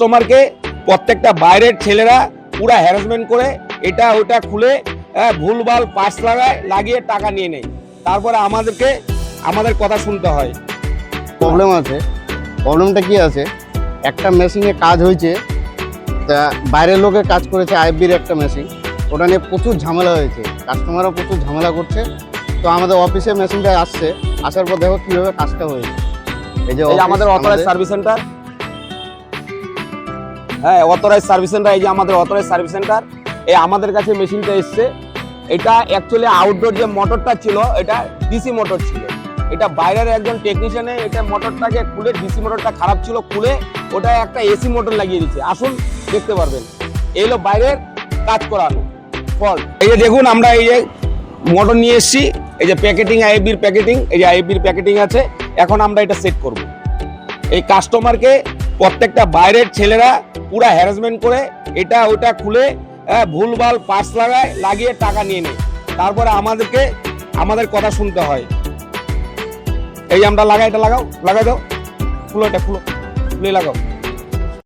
কাস্টমারকে প্রত্যেকটা বাইরের ছেলেরা পুরা হ্যারাসমেন্ট করে এটা ওটা খুলে ভুলভাল পাস লাগিয়ে টাকা নিয়ে নেয়। তারপরে আমাদের কথা শুনতে হয়। প্রবলেম আছে। প্রবলেমটা কি আছে, একটা মেশিনে কাজ হয়েছে, তা বাইরের লোকের কাজ করেছে আইএফবির একটা মেশিন, ওটা নিয়ে প্রচুর ঝামেলা হয়েছে, কাস্টমারও প্রচুর ঝামেলা করছে। তো আমাদের অফিসে মেশিনটা আসছে, আসার পর দেখো কীভাবে কাজটা হয়েছে। এই যে আমাদের authorise service centre, authorise service centre, এই যে আমাদের অথরাইজ সার্ভিস সেন্টার। এই আমাদের কাছে মেশিনটা এসছে। এটা অ্যাকচুয়ালি আউটডোর যে মোটরটা ছিল এটা ডিসি মোটর ছিল। এটা বাইরের একজন টেকনিশিয়ানে এটা মোটরটাকে খুলে, ডিসি মোটরটা খারাপ ছিল, খুলে ওটা একটা এসি মোটর লাগিয়ে দিচ্ছে। আসুন দেখতে পারবেন, এই হলো বাইরের কাজ করানো ফল্ট। এই যে দেখুন, আমরা এই যে মোটর নিয়ে এসেছি, এই যে প্যাকেটিং, আইএফবির প্যাকেটিং, এই যে আইএফবির প্যাকেটিং আছে। এখন আমরা এটা সেট করব। এই কাস্টমারকে প্রত্যেকটা বাইরের ছেলেরা পুরা হ্যারাসমেন্ট করে এটা ওটা খুলে ভুলভাল পাস লাগিয়ে টাকা নিয়ে নেয়। তারপরে আমাদের কথা শুনতে হয়। এই আমরা লাগাই, এটা লাগাই দাও, খুলো, এটা খুলে লাগাও।